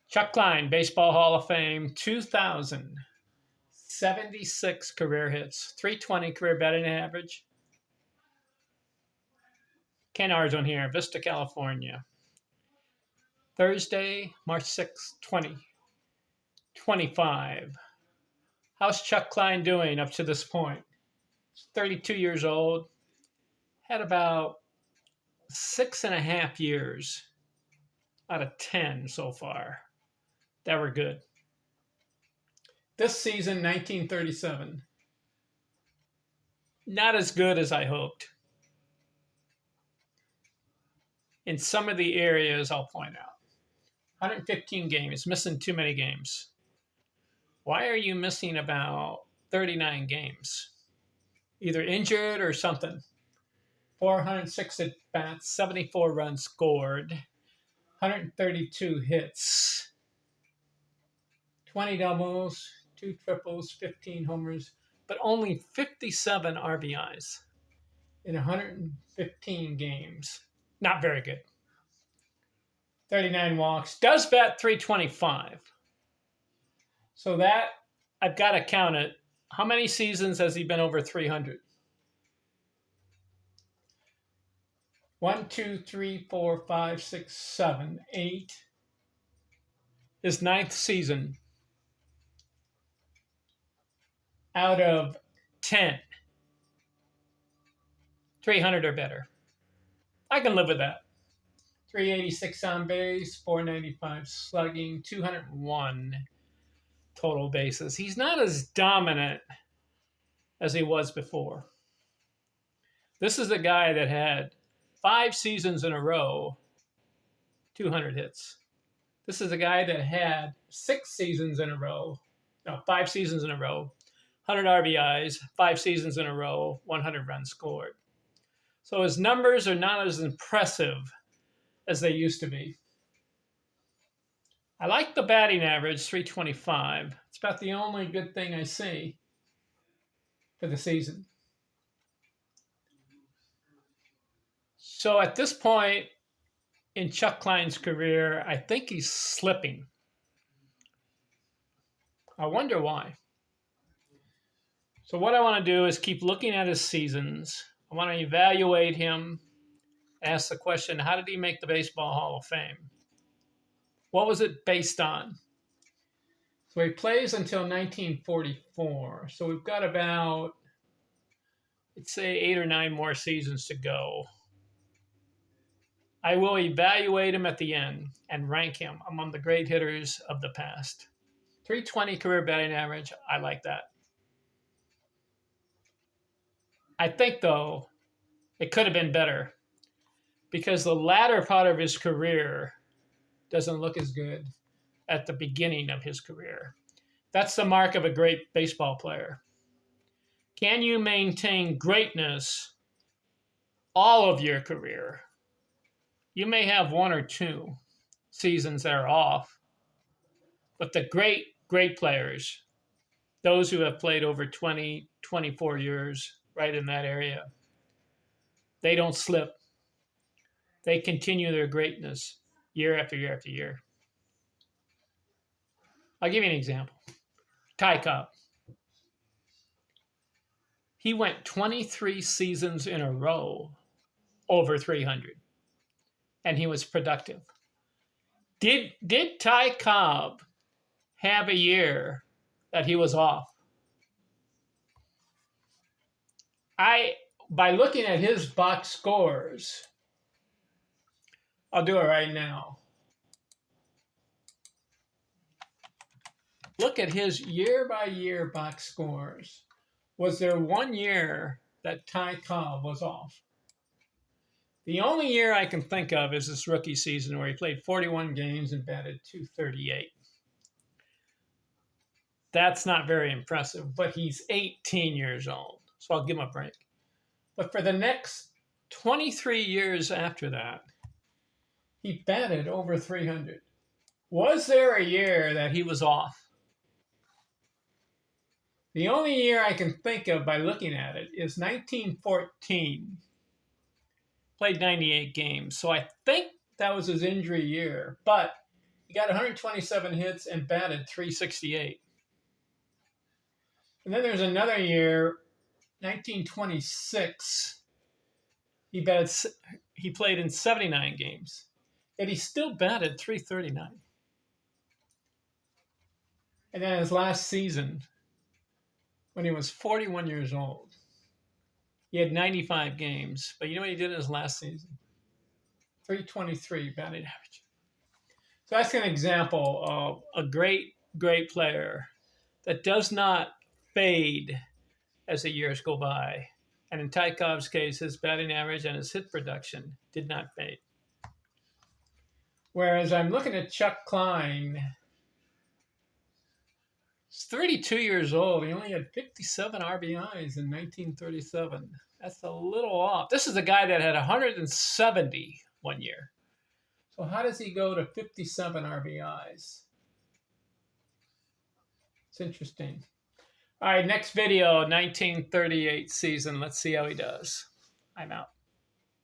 Chuck Klein, Baseball Hall of Fame, 2,076 career hits, 320 career batting average. Ken Arzon here, Vista, California. Thursday, March 6th, 2025. How's Chuck Klein doing up to this point? He's 32 years old, had about 6.5 years out of 10 so far that were good. This season, 1937, not as good as I hoped. In some of the areas, I'll point out. 115 games, missing too many games. Why are you missing about 39 games? Either injured or something. 406 at bats, 74 runs scored, 132 hits, 20 doubles, 2 triples, 15 homers, but only 57 RBIs in 115 games. Not very good. 39 walks, does bat 325. So that, I've got to count it. How many seasons has he been over 300? 1, 2, 3, 4, 5, 6, 7, 8. His 9th season out of 10. 300 or better. I can live with that. 386 on base, 495 slugging, 201 total bases. He's not as dominant as he was before. This is a guy that had 5 seasons in a row, 200 hits. This is a guy that had 5 seasons in a row, 100 RBIs, 5 seasons in a row, 100 runs scored. So his numbers are not as impressive as they used to be. I like the batting average, 325. It's about the only good thing I see for the season. So at this point in Chuck Klein's career, I think he's slipping. I wonder why. So what I want to do is keep looking at his seasons. I want to evaluate him, ask the question, how did he make the Baseball Hall of Fame? What was it based on? So he plays until 1944. So we've got about, let's say, 8 or 9 more seasons to go. I will evaluate him at the end and rank him among the great hitters of the past. 320 career batting average, I like that. I think, though, it could have been better because the latter part of his career doesn't look as good at the beginning of his career. That's the mark of a great baseball player. Can you maintain greatness all of your career? You may have 1 or 2 seasons that are off, but the great players, those who have played over 20, 24 years, right in that area, they don't slip. They continue their greatness year after year after year. I'll give you an example. Ty Cobb. He went 23 seasons in a row over 300, and he was productive. Did Ty Cobb have a year that he was off? By looking at his box scores, I'll do it right now. Look at his year-by-year box scores. Was there one year that Ty Cobb was off? The only year I can think of is this rookie season where he played 41 games and batted .238. That's not very impressive, but he's 18 years old, so I'll give him a break. But for the next 23 years after that, he batted over 300. Was there a year that he was off? The only year I can think of by looking at it is 1914. Played 98 games. So I think that was his injury year. But He got 127 hits and batted .368. And then there's another year, 1926. He played in 79 games, and he still batted .339. And then his last season, when he was 41 years old, he had 95 games. But you know what he did in his last season? .323 batting average. So that's an example of a great, great player that does not fade as the years go by. And in Tykov's case, his batting average and his hit production did not fade. Whereas I'm looking at Chuck Klein. He's 32 years old. He only had 57 RBIs in 1937. That's a little off. This is a guy that had 170 one year. So how does he go to 57 RBIs? It's interesting. All right, next video, 1938 season. Let's see how he does. I'm out.